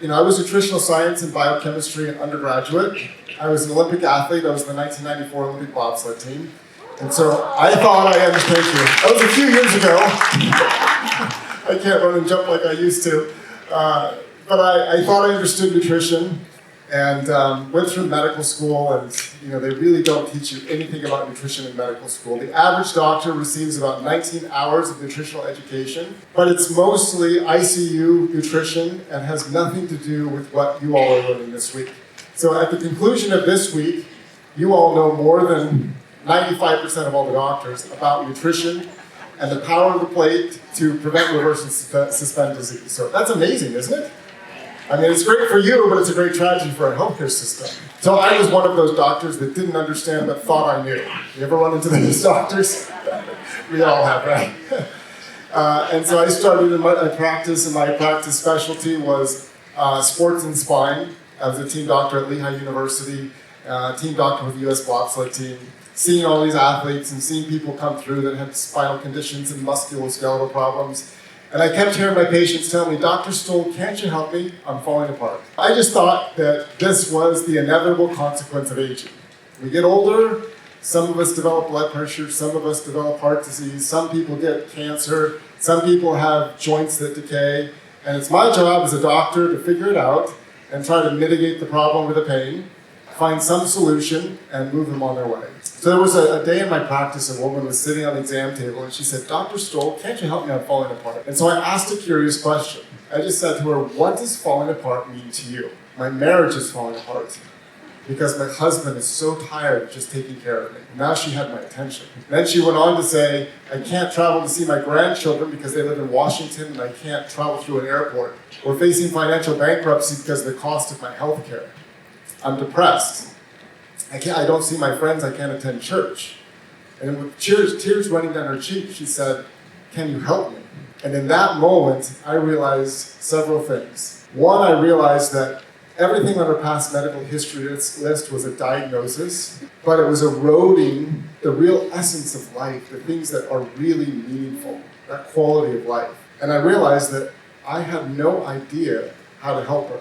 I was nutritional science and biochemistry in undergraduate. I was an Olympic athlete. I was in the 1994 Olympic Bobsled team. And so I thought I understood you. That was a few years ago. I can't run and jump like I used to. But I thought I understood nutrition and went through medical school, and they really don't teach you anything about nutrition in medical school. The average doctor receives about 19 hours of nutritional education, but it's mostly ICU nutrition and has nothing to do with what you all are learning this week. So at the conclusion of this week, you all know more than 95% of all the doctors about nutrition and the power of the plate to prevent, reverse, and suspend disease. So that's amazing, isn't it? I mean, it's great for you, but it's a great tragedy for our healthcare system. So I was one of those doctors that didn't understand but thought I knew. You ever run into these doctors? We all have, right? And so I started in my practice, and my practice specialty was sports and spine. I was a team doctor at Lehigh University, team doctor with the U.S. Bobsled team, seeing all these athletes and seeing people come through that had spinal conditions and musculoskeletal problems. And I kept hearing my patients tell me, Dr. Stoll, can't you help me? I'm falling apart. I just thought that this was the inevitable consequence of aging. We get older, some of us develop blood pressure, some of us develop heart disease, some people get cancer, some people have joints that decay, and it's my job as a doctor to figure it out and try to mitigate the problem or the pain, find some solution, and move them on their way. So there was a day in my practice, a woman was sitting on the exam table and she said, Dr. Stoll, can't you help me? I'm falling apart. And so I asked a curious question. I just said to her, what does falling apart mean to you? My marriage is falling apart because my husband is so tired of just taking care of me. Now she had my attention. Then she went on to say, I can't travel to see my grandchildren because they live in Washington and I can't travel through an airport. We're facing financial bankruptcy because of the cost of my health care. I'm depressed. I don't see my friends, I can't attend church. And with tears running down her cheek, she said, can you help me? And in that moment, I realized several things. One, I realized that everything on her past medical history list was a diagnosis, but it was eroding the real essence of life, the things that are really meaningful, that quality of life. And I realized that I had no idea how to help her.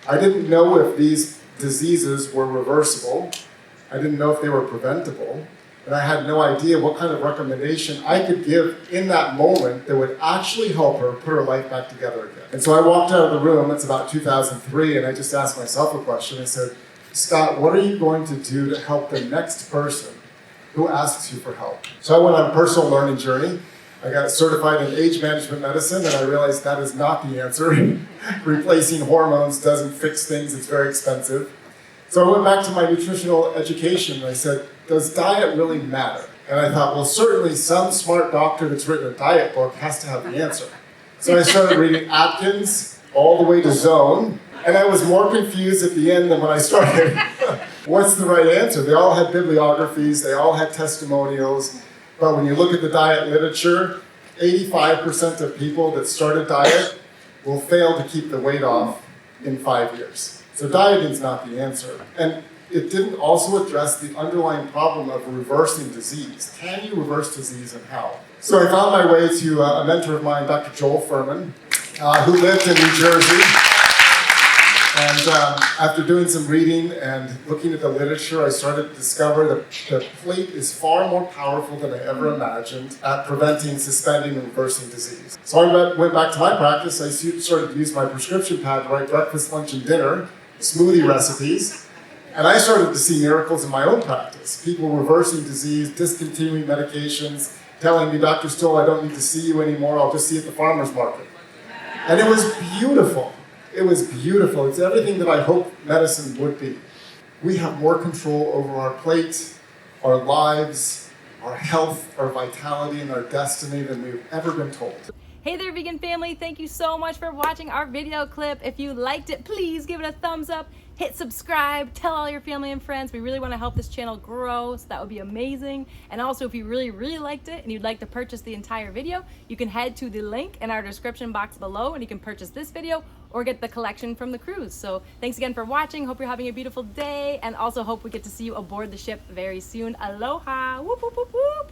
I didn't know if these diseases were reversible. I didn't know if they were preventable. And I had no idea what kind of recommendation I could give in that moment that would actually help her put her life back together again. And so I walked out of the room, that's about 2003, and I just asked myself a question. I said, Scott, what are you going to do to help the next person who asks you for help? So I went on a personal learning journey. I got certified in age management medicine, and I realized that is not the answer. Replacing hormones doesn't fix things, it's very expensive. So I went back to my nutritional education, and I said, does diet really matter? And I thought, well, certainly some smart doctor that's written a diet book has to have the answer. So I started reading Atkins all the way to Zone, and I was more confused at the end than when I started. What's the right answer? They all had bibliographies, they all had testimonials. But when you look at the diet literature, 85% of people that start a diet will fail to keep the weight off in 5 years. So dieting is not the answer. And it didn't also address the underlying problem of reversing disease. Can you reverse disease and how? So I found my way to a mentor of mine, Dr. Joel Furman, who lived in New Jersey. And after doing some reading and looking at the literature, I started to discover that the plate is far more powerful than I ever imagined at preventing, suspending, and reversing disease. So I went back to my practice. I started to use my prescription pad to write breakfast, lunch, and dinner, smoothie recipes. And I started to see miracles in my own practice. People reversing disease, discontinuing medications, telling me, Dr. Stoll, I don't need to see you anymore. I'll just see you at the farmer's market. And it was beautiful. It was beautiful. It's everything that I hope medicine would be. We have more control over our plate, our lives, our health, our vitality, and our destiny than we've ever been told. Hey there, vegan family. Thank you so much for watching our video clip. If you liked it, please give it a thumbs up, hit subscribe, tell all your family and friends. We really want to help this channel grow, so that would be amazing. And also, if you really liked it and you'd like to purchase the entire video, you can head to the link in our description box below and you can purchase this video or get the collection from the cruise. So thanks again for watching. Hope you're having a beautiful day, and also hope we get to see you aboard the ship very soon. Aloha. Whoop, whoop, whoop, whoop.